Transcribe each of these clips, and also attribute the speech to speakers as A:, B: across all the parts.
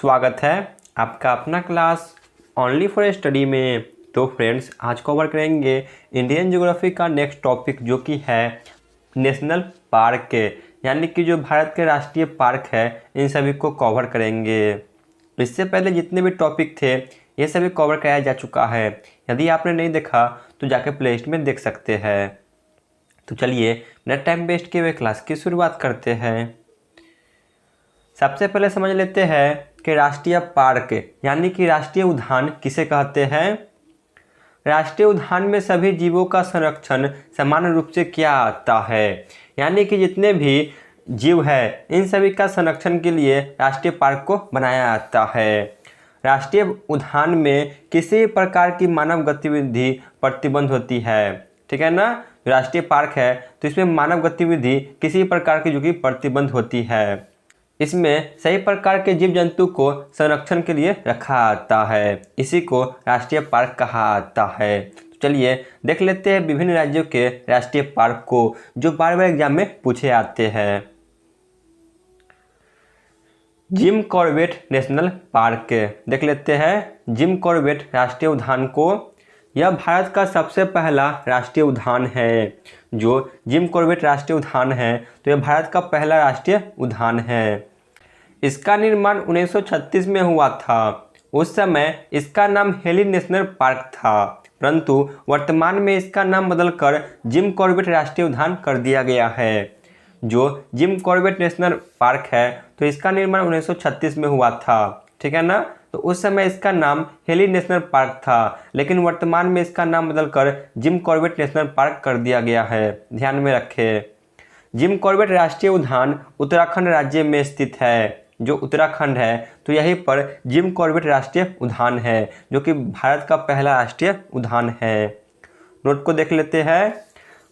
A: स्वागत है आपका अपना क्लास ओनली फॉर स्टडी में। तो फ्रेंड्स, आज कवर करेंगे इंडियन ज्योग्राफी का नेक्स्ट टॉपिक, जो कि है नेशनल पार्क के, यानी कि जो भारत के राष्ट्रीय पार्क है इन सभी को कवर करेंगे। इससे पहले जितने भी टॉपिक थे ये सभी कवर कराया जा चुका है। यदि आपने नहीं देखा तो जाके प्ले लिस्ट में देख सकते हैं। तो चलिए बिना टाइम वेस्ट किए हुए क्लास की शुरुआत करते हैं। सबसे पहले समझ लेते हैं कि राष्ट्रीय पार्क यानी कि राष्ट्रीय उद्यान किसे कहते हैं। राष्ट्रीय उद्यान में सभी जीवों का संरक्षण समान रूप से किया जाता है, यानी कि जितने भी जीव है इन सभी का संरक्षण के लिए राष्ट्रीय पार्क को बनाया जाता है। राष्ट्रीय उद्यान में किसी प्रकार की मानव गतिविधि प्रतिबंध होती है, ठीक है ना। राष्ट्रीय पार्क है तो इसमें मानव गतिविधि किसी प्रकार की जो कि प्रतिबंध होती है। इसमें सही प्रकार के जीव जंतु को संरक्षण के लिए रखा जाता है, इसी को राष्ट्रीय पार्क कहा जाता है। तो चलिए देख लेते हैं विभिन्न राज्यों के राष्ट्रीय पार्क को, जो बार बार एग्जाम में पूछे जाते हैं। जिम कॉर्बेट नेशनल पार्क देख लेते हैं। जिम कॉर्बेट राष्ट्रीय उद्यान को, यह भारत का सबसे पहला राष्ट्रीय उद्यान है। जो जिम कॉर्बेट राष्ट्रीय उद्यान है तो यह भारत का पहला राष्ट्रीय उद्यान है। इसका निर्माण 1936 में हुआ था। उस समय इसका नाम हेली नेशनल पार्क था, परंतु वर्तमान में इसका नाम बदलकर जिम कॉर्बेट राष्ट्रीय उद्यान कर दिया गया है। जो जिम कॉर्बेट नेशनल पार्क है तो इसका निर्माण 1936 में हुआ था, ठीक है ना। तो उस समय इसका नाम हेली नेशनल पार्क था, लेकिन वर्तमान में इसका नाम बदलकर जिम कॉर्बेट नेशनल पार्क कर दिया गया है, ध्यान में रखें। जिम कॉर्बेट राष्ट्रीय उद्यान उत्तराखंड राज्य में स्थित है। जो उत्तराखंड है तो यहीं पर जिम कॉर्बेट राष्ट्रीय उद्यान है, जो कि भारत का पहला राष्ट्रीय उद्यान है। नोट को देख लेते हैं।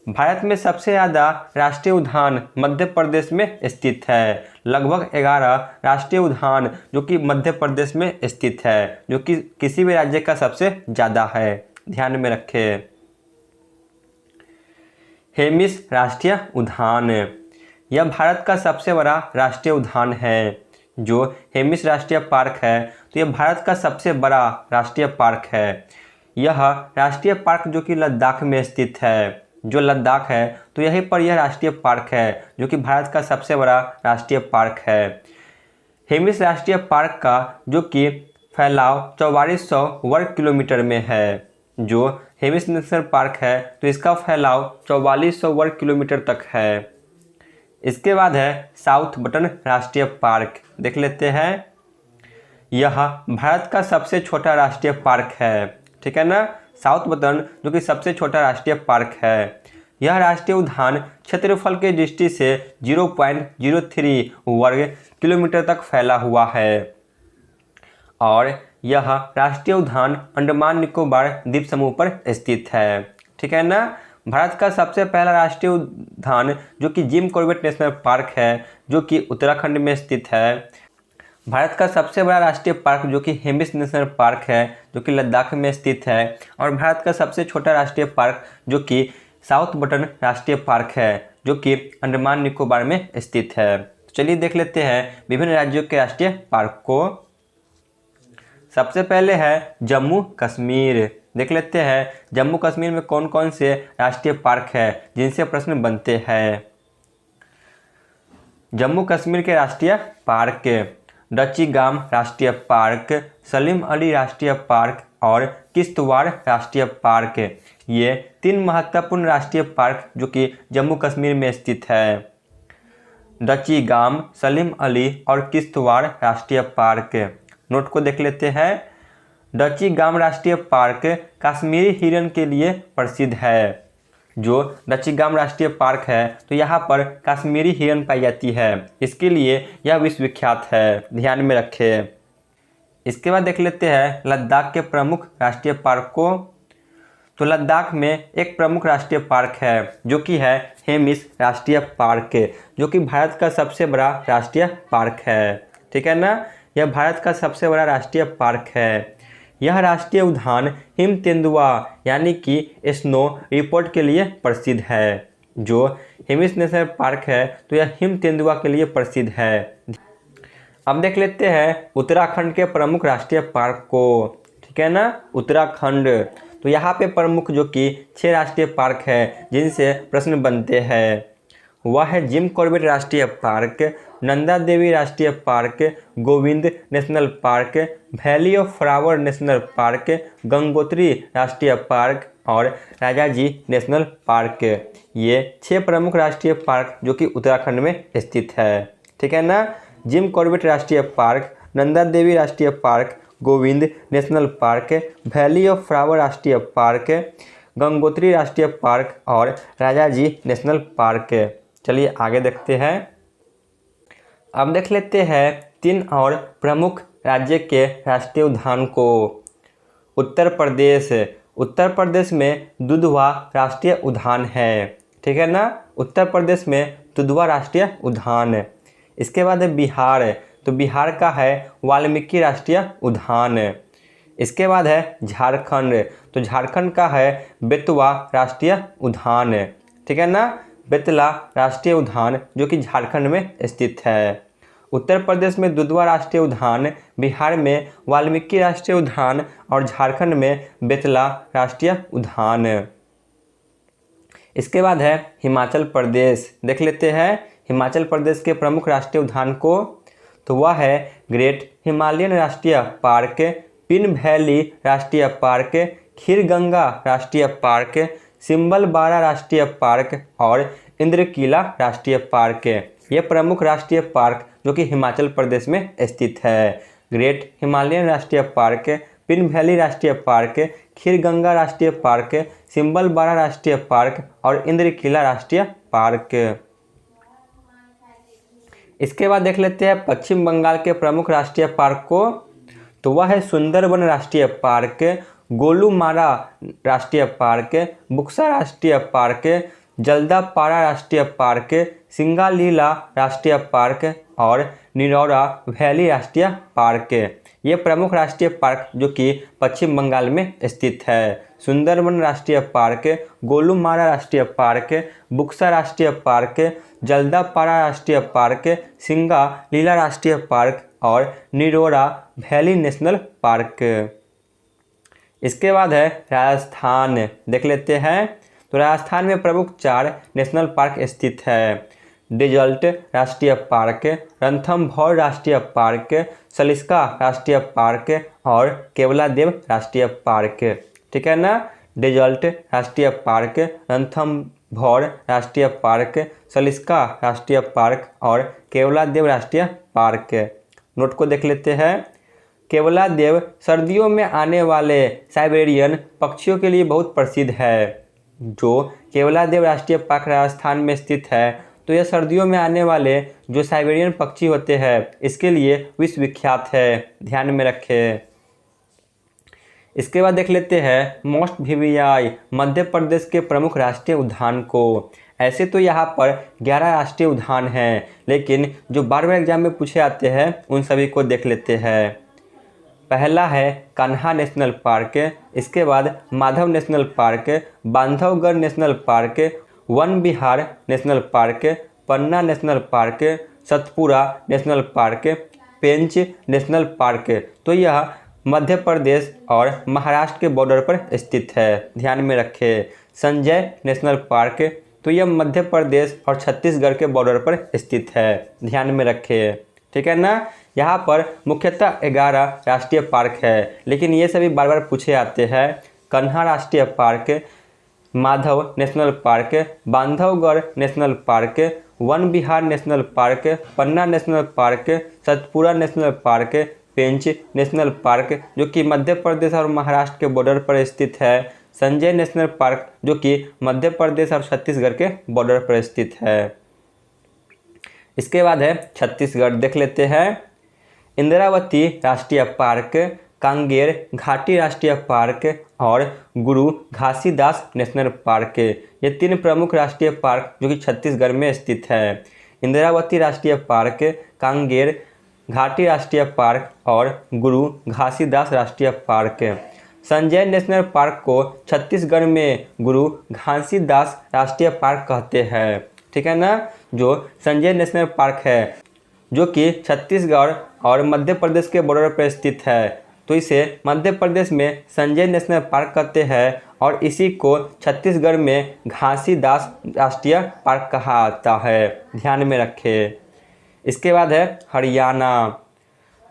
A: भारत में सबसे ज़्यादा राष्ट्रीय उद्यान मध्य प्रदेश में स्थित है। लगभग 11 राष्ट्रीय उद्यान जो कि मध्य प्रदेश में स्थित है, जो कि किसी भी राज्य का सबसे ज़्यादा है, ध्यान में रखें। हेमिस राष्ट्रीय उद्यान, यह भारत का सबसे बड़ा राष्ट्रीय उद्यान है। जो हेमिस राष्ट्रीय पार्क है तो यह भारत का सबसे बड़ा राष्ट्रीय पार्क है। यह राष्ट्रीय पार्क जो कि लद्दाख में स्थित है। जो लद्दाख है तो यहीं पर यह राष्ट्रीय पार्क है, जो कि भारत का सबसे बड़ा राष्ट्रीय पार्क है। हेमिस राष्ट्रीय पार्क का जो कि फैलाव 4400 वर्ग किलोमीटर में है। जो हेमिस नेशनल पार्क है तो इसका फैलाव 4400 वर्ग किलोमीटर तक है। इसके बाद है साउथ बटन राष्ट्रीय पार्क, देख लेते हैं। यह भारत का सबसे छोटा राष्ट्रीय पार्क है, ठीक है ना। साउथ बटन जो कि सबसे छोटा राष्ट्रीय पार्क है। यह राष्ट्रीय उद्यान क्षेत्रफल की दृष्टि से 0.03 वर्ग किलोमीटर तक फैला हुआ है, और यह राष्ट्रीय उद्यान अंडमान निकोबार द्वीप समूह पर स्थित है, ठीक है ना। भारत का सबसे पहला राष्ट्रीय उद्यान जो कि जिम कॉर्बेट नेशनल पार्क है, जो कि उत्तराखंड में स्थित है। भारत का सबसे बड़ा राष्ट्रीय पार्क जो कि हेमिस नेशनल पार्क है, जो कि लद्दाख में स्थित है। और भारत का सबसे छोटा राष्ट्रीय पार्क जो कि साउथ बटन राष्ट्रीय पार्क है, जो कि अंडमान निकोबार में स्थित है। तो चलिए देख लेते हैं विभिन्न राज्यों के राष्ट्रीय पार्क को। सबसे पहले है जम्मू कश्मीर, देख लेते हैं जम्मू कश्मीर में कौन कौन से राष्ट्रीय पार्क है जिनसे प्रश्न बनते हैं। जम्मू कश्मीर के राष्ट्रीय पार्क डचीगाम राष्ट्रीय पार्क, सलीम अली राष्ट्रीय पार्क और किश्तवाड़ राष्ट्रीय पार्क। ये 3 महत्वपूर्ण राष्ट्रीय पार्क जो कि जम्मू कश्मीर में स्थित है। डचीगाम, सलीम अली और किश्तवाड़ राष्ट्रीय पार्क। नोट को देख लेते हैं। डचीगाम राष्ट्रीय पार्क कश्मीरी हिरन के लिए प्रसिद्ध है। जो डचीगाम राष्ट्रीय पार्क है तो यहाँ पर कश्मीरी हिरन पाई जाती है, इसके लिए यह विश्वविख्यात है, ध्यान में रखें। इसके बाद देख लेते हैं लद्दाख के प्रमुख राष्ट्रीय पार्क को। तो लद्दाख में एक प्रमुख राष्ट्रीय पार्क है जो कि है हेमिस राष्ट्रीय पार्क, जो कि भारत का सबसे बड़ा राष्ट्रीय पार्क है, ठीक है ना। यह भारत का सबसे बड़ा राष्ट्रीय पार्क है। यह राष्ट्रीय उद्यान हिम तेंदुआ यानी कि स्नो रिपोर्ट के लिए प्रसिद्ध है। जो हेमिस नेशनल पार्क है तो यह हिम तेंदुआ के लिए प्रसिद्ध है। अब देख लेते हैं उत्तराखंड के प्रमुख राष्ट्रीय पार्क को। ठीक है ना, उत्तराखंड। तो यहाँ पे प्रमुख जो कि 6 राष्ट्रीय पार्क है जिनसे प्रश्न बनते हैं, वह है जिम कॉर्बेट राष्ट्रीय पार्क, नंदा देवी राष्ट्रीय park, Govind national park, valley of flower national park, Gangotri राष्ट्रीय पार्क और राजाजी नेशनल पार्क। ये 6 प्रमुख राष्ट्रीय पार्क जो कि उत्तराखंड में स्थित है। ठीक है ना, जिम कॉर्बेट राष्ट्रीय पार्क, नंदा देवी राष्ट्रीय park, Govind national park, valley of flower राष्ट्रीय पार्क, गंगोत्री राष्ट्रीय पार्क और राजाजी नेशनल पार्क। चलिए आगे देखते हैं। अब देख लेते हैं 3 और प्रमुख राज्य के राष्ट्रीय उद्यान को। उत्तर प्रदेश। उत्तर प्रदेश में दुधवा राष्ट्रीय उद्यान है। ठीक है ना, उत्तर प्रदेश में दुधवा राष्ट्रीय उद्यान। इसके बाद है बिहार। तो बिहार का है वाल्मीकि राष्ट्रीय उद्यान। इसके बाद है झारखंड। तो झारखंड का है बेतवा राष्ट्रीय उद्यान। ठीक है ना, बेतला राष्ट्रीय उद्यान जो कि झारखंड में स्थित है। उत्तर प्रदेश में दुधवा राष्ट्रीय उद्यान, बिहार में वाल्मीकि राष्ट्रीय उद्यान और झारखंड में बेतला राष्ट्रीय उद्यान। इसके बाद है हिमाचल प्रदेश। देख लेते हैं हिमाचल प्रदेश के प्रमुख राष्ट्रीय उद्यान को। तो वह है ग्रेट हिमालयन राष्ट्रीय पार्क, पिन वैली राष्ट्रीय पार्क, खीरगंगा राष्ट्रीय पार्क, सिम्बलबारा राष्ट्रीय पार्क और इंद्रकीला राष्ट्रीय पार्क। ये प्रमुख राष्ट्रीय पार्क जो कि हिमाचल प्रदेश में स्थित है। ग्रेट हिमालयन राष्ट्रीय पार्क, पिन वैली राष्ट्रीय पार्क, खीरगंगा राष्ट्रीय पार्क, सिम्बलबारा राष्ट्रीय पार्क और इंद्रकीला राष्ट्रीय पार्क। इसके बाद देख लेते हैं पश्चिम बंगाल के प्रमुख राष्ट्रीय पार्क को। तो वह है सुंदरबन राष्ट्रीय पार्क, गोलुमारा राष्ट्रीय पार्क, बुक्सा राष्ट्रीय पार्क, जल्दापारा राष्ट्रीय पार्क, सिंगालीला राष्ट्रीय पार्क और निरौरा वैली राष्ट्रीय पार्क। ये प्रमुख राष्ट्रीय पार्क जो कि पश्चिम बंगाल में स्थित है। सुंदरबन राष्ट्रीय पार्क, गोलुमारा राष्ट्रीय पार्क, बुक्सा राष्ट्रीय पार्क, जल्दापारा राष्ट्रीय पार्क, सिंगालीला राष्ट्रीय पार्क और निरौरा वैली नेशनल पार्क। इसके बाद है राजस्थान। देख लेते हैं। तो राजस्थान में प्रमुख 4 नेशनल पार्क स्थित है। डेजर्ट राष्ट्रीय पार्क, रणथंभौर राष्ट्रीय पार्क, सलिस्का राष्ट्रीय पार्क और केवलादेव राष्ट्रीय पार्क। ठीक है ना, डेजर्ट राष्ट्रीय पार्क, रणथंभौर राष्ट्रीय पार्क, सलिस्का राष्ट्रीय पार्क और केवलादेव राष्ट्रीय पार्क। नोट को देख लेते हैं। केवलादेव सर्दियों में आने वाले साइबेरियन पक्षियों के लिए बहुत प्रसिद्ध है। जो केवलादेव राष्ट्रीय पार्क राजस्थान में स्थित है, तो यह सर्दियों में आने वाले जो साइबेरियन पक्षी होते हैं इसके लिए विश्व विख्यात है, ध्यान में रखें। इसके बाद देख लेते हैं मोस्ट वीवीआई मध्य प्रदेश के प्रमुख राष्ट्रीय उद्यान को। ऐसे तो यहाँ पर 11 राष्ट्रीय उद्यान हैं, लेकिन जो बार-बार एग्जाम में पूछे आते हैं उन सभी को देख लेते हैं। पहला है कान्हा नेशनल पार्क, इसके बाद Madhav national park, Bandhavgarh national park, Van Vihar national park, Panna national park, Satpura national park, Pench national park. तो यह मध्य प्रदेश और महाराष्ट्र के बॉर्डर पर स्थित है, ध्यान में रखें। संजय नेशनल पार्क, तो यह मध्य प्रदेश और छत्तीसगढ़ के बॉर्डर पर स्थित है, ध्यान में रखें। ठीक है ना, यहाँ पर मुख्यतः 11 राष्ट्रीय पार्क है, लेकिन ये सभी बार बार पूछे आते हैं। कान्हा राष्ट्रीय park, Madhav national park, Bandhavgarh national park, Van Vihar national park, Panna national park, Satpura national park, Pench national park जो कि मध्य प्रदेश और महाराष्ट्र के बॉर्डर पर स्थित है, संजय नेशनल पार्क जो कि मध्य प्रदेश और छत्तीसगढ़ के बॉर्डर पर स्थित है। इसके बाद है छत्तीसगढ़, देख लेते हैं। इंद्रावती राष्ट्रीय पार्क, कांगेर घाटी राष्ट्रीय पार्क और गुरु घासीदास नेशनल पार्क। ये 3 प्रमुख राष्ट्रीय पार्क जो कि छत्तीसगढ़ में स्थित है। इंद्रावती राष्ट्रीय पार्क, कांगेर घाटी राष्ट्रीय पार्क और गुरु घासीदास राष्ट्रीय पार्क। संजय नेशनल पार्क को छत्तीसगढ़ में गुरु घासीदास राष्ट्रीय पार्क कहते हैं। ठीक है ना, जो संजय नेशनल पार्क है जो कि छत्तीसगढ़ और मध्य प्रदेश के बॉर्डर पर स्थित है। तो इसे मध्य प्रदेश में संजय नेशनल पार्क कहते हैं और इसी को छत्तीसगढ़ में घासीदास राष्ट्रीय पार्क कहा जाता है, ध्यान में रखें। इसके बाद है हरियाणा।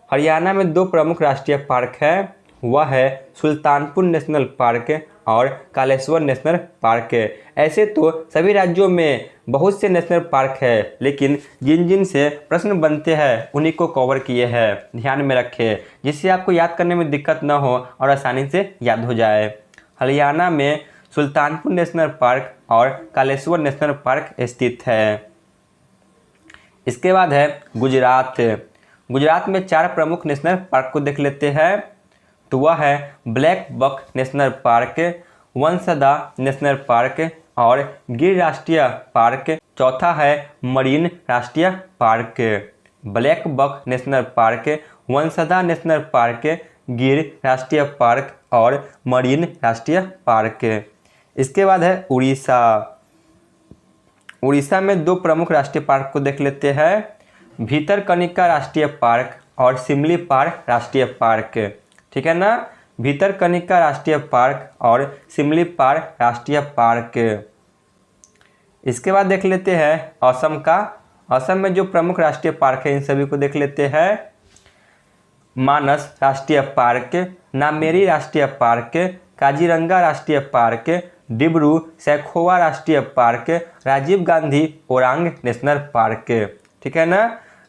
A: हरियाणा में दो प्रमुख राष्ट्रीय पार्क हैं, वह है सुल्तानपुर नेशनल पार्क और कालेश्वर नेशनल पार्क। ऐसे तो सभी राज्यों में बहुत से नेशनल पार्क है, लेकिन जिन जिन से प्रश्न बनते हैं उन्हीं को कवर किए हैं, ध्यान में रखें, जिससे आपको याद करने में दिक्कत न हो और आसानी से याद हो जाए। हरियाणा में सुल्तानपुर नेशनल पार्क और कालेश्वर नेशनल पार्क स्थित है। इसके बाद है गुजरात। गुजरात में 4 प्रमुख नेशनल पार्क को देख लेते हैं। तो वह है blackbuck national park, Vansda national park और गिर राष्ट्रीय पार्क। चौथा है मरीन राष्ट्रीय park. Blackbuck national park, Vansda national park, Gir राष्ट्रीय पार्क और मरीन राष्ट्रीय पार्क। इसके बाद है उड़ीसा। उड़ीसा में 2 प्रमुख राष्ट्रीय पार्क को देख लेते हैं, भीतरकनिका राष्ट्रीय पार्क और सिमलीपाल राष्ट्रीय पार्क। ठीक है ना, भीतरकनिका राष्ट्रीय पार्क और सिमलीपाल राष्ट्रीय पार्क। इसके बाद देख लेते हैं असम का। असम में जो प्रमुख राष्ट्रीय पार्क है इन सभी को देख लेते हैं, मानस राष्ट्रीय पार्क, नामेरी राष्ट्रीय पार्क, काजीरंगा राष्ट्रीय पार्क, डिब्रू सैखोवा राष्ट्रीय park, Rajiv Gandhi Orang national park. ठीक है ना,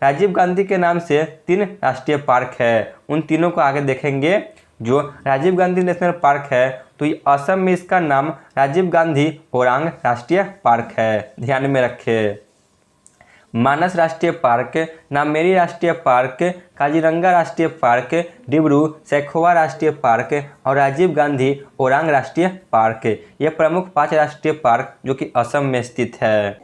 A: राजीव गांधी के नाम से 3 राष्ट्रीय पार्क है, उन तीनों को आगे देखेंगे। जो राजीव गांधी नेशनल पार्क है तो ये असम में इसका नाम राजीव गांधी ओरांग राष्ट्रीय पार्क है, ध्यान में रखें। मानस राष्ट्रीय पार्क, नामेरी राष्ट्रीय पार्क, काजीरंगा राष्ट्रीय पार्क, डिब्रू सैखोवा राष्ट्रीय पार्क और राजीव गांधी ओरांग राष्ट्रीय पार्क, ये प्रमुख 5 राष्ट्रीय पार्क जो कि असम में स्थित है।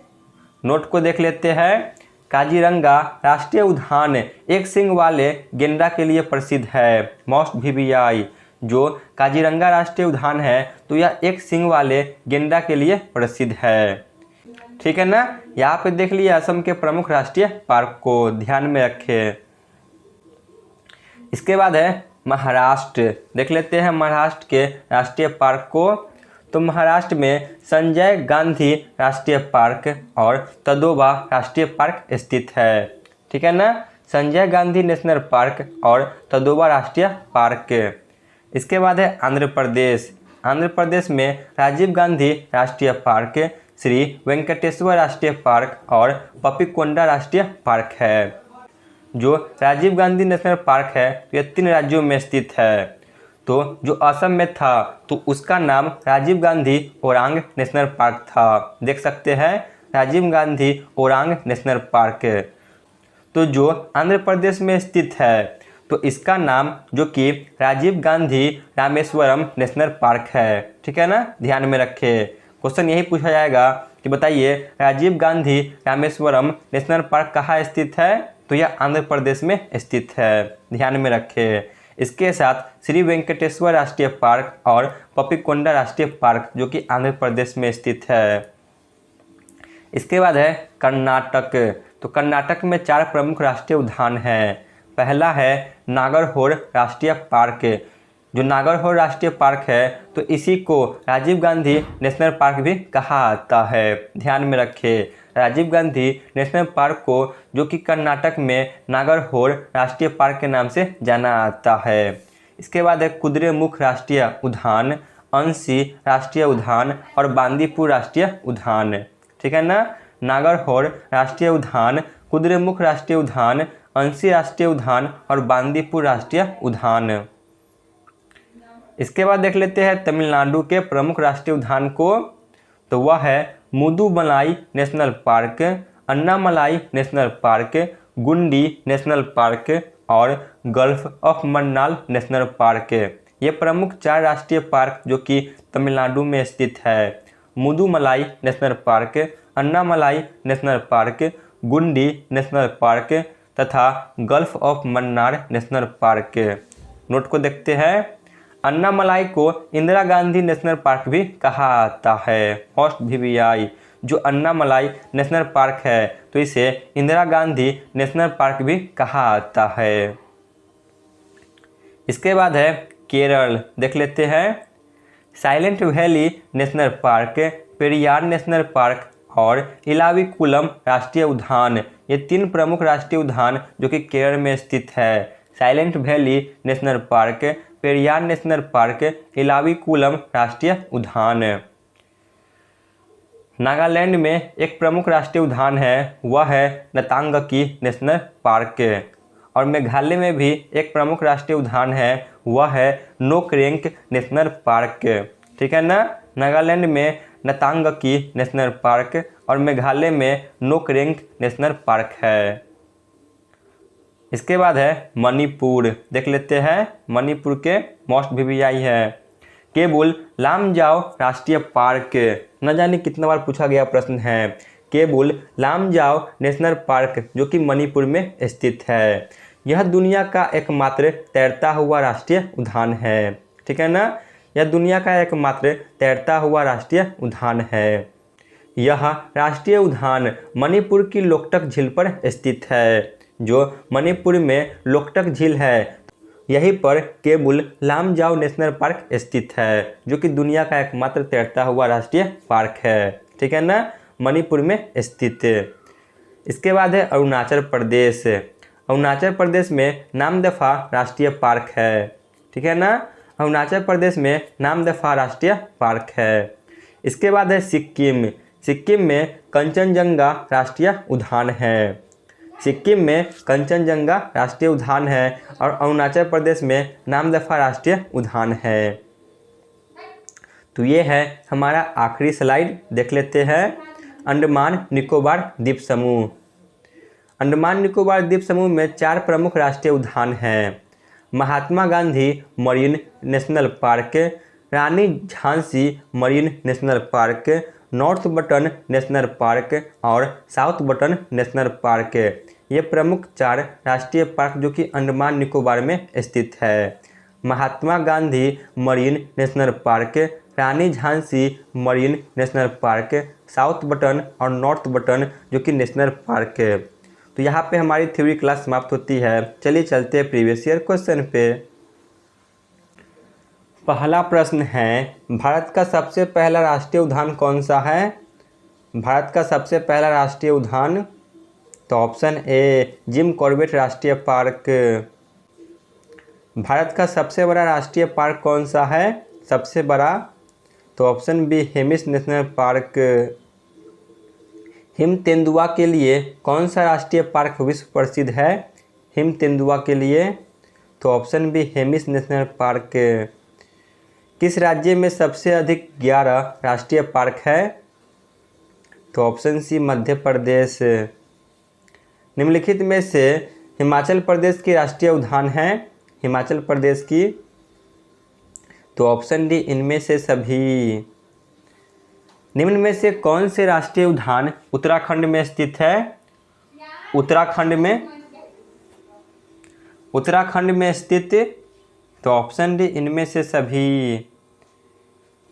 A: नोट को देख लेते हैं। काजीरंगा राष्ट्रीय उद्यान एक सींग वाले गेंडा के लिए प्रसिद्ध है, मोस्ट VVI। जो काजीरंगा राष्ट्रीय उद्यान है तो यह एक सींग वाले गेंडा के लिए प्रसिद्ध है। ठीक है ना, यहाँ पे देख लिए असम के प्रमुख राष्ट्रीय पार्क को, ध्यान में रखें। इसके बाद है महाराष्ट्र। देख लेते हैं महाराष्ट्र के राष्ट्रीय पार्क को। तो महाराष्ट्र में संजय गांधी राष्ट्रीय पार्क और तदोबा राष्ट्रीय पार्क स्थित है। ठीक है ना, संजय गांधी नेशनल पार्क और तदोबा राष्ट्रीय पार्क। इसके बाद है आंध्र प्रदेश। आंध्र प्रदेश में राजीव गांधी राष्ट्रीय पार्क, श्री वेंकटेश्वर राष्ट्रीय पार्क और पपिकोंडा राष्ट्रीय पार्क है। जो राजीव गांधी नेशनल पार्क है तो यह 3 राज्यों में स्थित है। तो जो असम में था तो उसका नाम राजीव गांधी ओरांग नेशनल पार्क था, देख सकते हैं, राजीव गांधी ओरांग नेशनल पार्क। तो जो आंध्र प्रदेश में स्थित है तो इसका नाम जो कि राजीव गांधी रामेश्वरम नेशनल पार्क है। ठीक है ना, ध्यान में रखें, क्वेश्चन यही पूछा जाएगा कि बताइए राजीव गांधी रामेश्वरम नेशनल पार्क कहाँ स्थित है, तो यह आंध्र प्रदेश में स्थित है, ध्यान में रखें। इसके साथ श्री वेंकटेश्वर राष्ट्रीय पार्क और पपिकोंडा राष्ट्रीय पार्क जो कि आंध्र प्रदेश में स्थित है। इसके बाद है कर्नाटक। तो कर्नाटक में 4 प्रमुख राष्ट्रीय उद्यान हैं। पहला है नागरहोर राष्ट्रीय पार्क। जो नागरहोर राष्ट्रीय पार्क है तो इसी को राजीव गांधी नेशनल पार्क भी कहा जाता है, ध्यान में रखें। राजीव गांधी नेशनल पार्क को जो कि कर्नाटक में नागरहोर राष्ट्रीय पार्क के नाम से जाना जाता है। इसके बाद है कुद्रेमुख राष्ट्रीय उद्यान, अंशी राष्ट्रीय उद्यान और बांदीपुर राष्ट्रीय उद्यान। ठीक है ना, नागरहोर राष्ट्रीय उद्यान, कुद्रेमुख राष्ट्रीय उद्यान, अंशी राष्ट्रीय उद्यान और बांदीपुर राष्ट्रीय उद्यान। इसके बाद देख लेते हैं तमिलनाडु के प्रमुख राष्ट्रीय उद्यान को। तो वह है Mudumalai national park, Annamalai national park, गुंडी नेशनल पार्क और gulf of Mannar national park. ये प्रमुख 4 राष्ट्रीय पार्क जो कि तमिलनाडु में स्थित है। Mudumalai national park, Annamalai national park, गुंडी नेशनल पार्क तथा gulf of Mannar national park. Note को देखते हैं। अन्नामलाई को इंदिरा गांधी नेशनल पार्क भी कहा जाता है, मोस्ट VVI। जो अन्नामलाई नेशनल पार्क है तो इसे इंदिरा गांधी नेशनल पार्क भी कहा जाता है। इसके बाद है केरल, देख लेते हैं। Silent Valley national park, Periyar national park और इलाविकुलम राष्ट्रीय उद्यान, ये 3 प्रमुख राष्ट्रीय उद्यान जो कि केरल में स्थित है। Silent Valley national park, Periyar national park, Eravikulam राष्ट्रीय उद्यान। नागालैंड में एक प्रमुख राष्ट्रीय उद्यान है, वह है नतांगकी नेशनल पार्क। और मेघालय में भी एक प्रमुख राष्ट्रीय उद्यान है, वह है नोकरेंक नेशनल पार्क। ठीक है ना। नागालैंड में नतांगकी नेशनल पार्क और मेघालय में नोकरेंक नेशनल पार्क है। इसके बाद है मणिपुर, देख लेते हैं। मणिपुर के मोस्ट वीवीआई है केबुल लामजाओ राष्ट्रीय पार्क। न जाने कितना बार पूछा गया प्रश्न है। केबुल लामजाओ नेशनल पार्क जो कि मणिपुर में स्थित है। यह दुनिया का एकमात्र तैरता हुआ राष्ट्रीय उद्यान है। ठीक है ना। यह दुनिया का एकमात्र तैरता हुआ राष्ट्रीय उद्यान है। यह राष्ट्रीय उद्यान मणिपुर की लोकटक झील पर स्थित है। जो मणिपुर में लोकटक झील है, यहीं पर केबुल लामजाओ नेशनल पार्क स्थित है, जो कि दुनिया का एकमात्र तैरता हुआ राष्ट्रीय पार्क है। ठीक है ना। मणिपुर में स्थित। इसके बाद है अरुणाचल प्रदेश। अरुणाचल प्रदेश में नामदफा राष्ट्रीय पार्क है। ठीक है ना। अरुणाचल प्रदेश में नामदफा राष्ट्रीय पार्क है। इसके बाद है सिक्किम। सिक्किम में कंचनजंगा राष्ट्रीय उद्यान है। सिक्किम में कंचनजंगा राष्ट्रीय उद्यान है और अरुणाचल प्रदेश में नामदफा राष्ट्रीय उद्यान है। तो ये है हमारा आखिरी स्लाइड, देख लेते हैं। अंडमान निकोबार द्वीप समूह। अंडमान निकोबार द्वीप समूह में 4 प्रमुख राष्ट्रीय उद्यान हैं। Mahatma Gandhi marine national park, Rani Jhansi marine national park, North Button national park और साउथ बटन नेशनल पार्क। ये प्रमुख 4 राष्ट्रीय पार्क जो कि अंडमान निकोबार में स्थित है। Mahatma Gandhi marine national park, Rani Jhansi marine national park, South Button और नॉर्थ बटन जो कि नेशनल पार्क है। तो यहाँ पे हमारी थ्योरी क्लास समाप्त होती है। चलिए चलते हैं प्रीवियस ईयर क्वेश्चन पे। पहला प्रश्न है, भारत का सबसे पहला राष्ट्रीय उद्यान कौन सा है? भारत का सबसे पहला राष्ट्रीय उद्यान, तो ऑप्शन ए जिम कॉर्बेट राष्ट्रीय पार्क। भारत का सबसे बड़ा राष्ट्रीय पार्क कौन सा है? सबसे बड़ा, तो option B Hemis national park. हिम तेंदुआ के लिए कौन सा राष्ट्रीय पार्क विश्व प्रसिद्ध है? हिम तेंदुआ के लिए, तो option B Hemis national park. किस राज्य में सबसे अधिक 11 राष्ट्रीय पार्क है? तो ऑप्शन सी मध्य प्रदेश। निम्नलिखित में से हिमाचल प्रदेश की राष्ट्रीय उद्यान है? हिमाचल प्रदेश की, तो ऑप्शन डी इनमें से सभी। निम्न में से कौन से राष्ट्रीय उद्यान उत्तराखंड में स्थित है? उत्तराखंड में स्थित, तो ऑप्शन डी इनमें से सभी।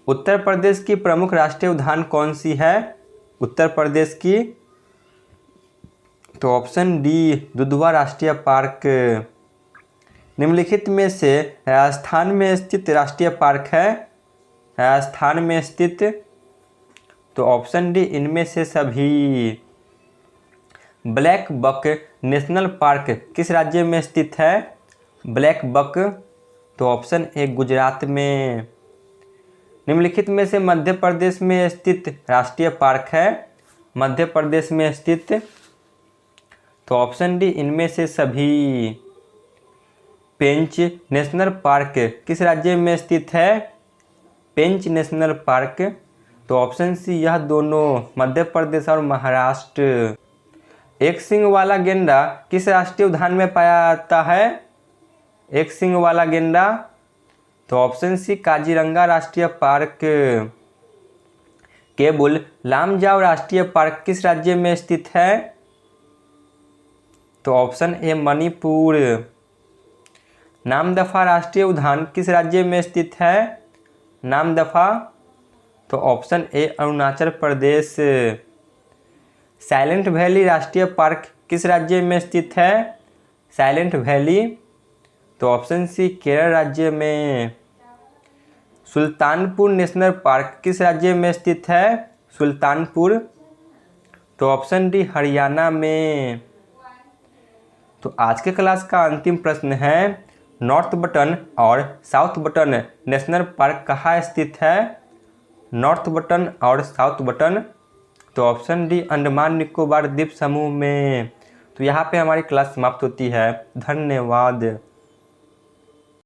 A: उत्तर प्रदेश की प्रमुख राष्ट्रीय उद्यान कौन सी है? उत्तर प्रदेश की, तो ऑप्शन डी दुधवा राष्ट्रीय पार्क। निम्नलिखित में से राजस्थान में स्थित राष्ट्रीय पार्क है? राजस्थान में स्थित, तो ऑप्शन डी इनमें से सभी। ब्लैक बक नेशनल पार्क किस राज्य में स्थित है? ब्लैक बक, तो ऑप्शन ए गुजरात में। निम्नलिखित में से मध्य प्रदेश में स्थित राष्ट्रीय पार्क है? मध्य प्रदेश में स्थित, तो ऑप्शन डी इनमें से सभी। पेंच नेशनल पार्क किस राज्य में स्थित है? पेंच नेशनल पार्क, तो ऑप्शन सी यह दोनों, मध्य प्रदेश और महाराष्ट्र। एक सींग वाला गेंडा किस राष्ट्रीय उद्यान में पाया जाता है? एक सींग वाला गेंडा, तो ऑप्शन सी काजीरंगा राष्ट्रीय पार्क। केबुल लामजाओ राष्ट्रीय पार्क किस राज्य में स्थित है? तो ऑप्शन ए मणिपुर। नामदफा राष्ट्रीय उद्यान किस राज्य में स्थित है? नामदफा, तो option A Arunachal Pradesh. Silent valley राष्ट्रीय पार्क किस राज्य में स्थित है? साइलेंट वैली, तो ऑप्शन सी केरल राज्य में। सुल्तानपुर नेशनल पार्क किस राज्य में स्थित है? सुल्तानपुर, तो ऑप्शन डी हरियाणा में। तो आज के क्लास का अंतिम प्रश्न है, नॉर्थ बटन और साउथ बटन नेशनल पार्क कहाँ स्थित है? नॉर्थ बटन और साउथ बटन, तो ऑप्शन डी अंडमान निकोबार द्वीप समूह में। तो यहाँ पे हमारी क्लास समाप्त होती है। धन्यवाद।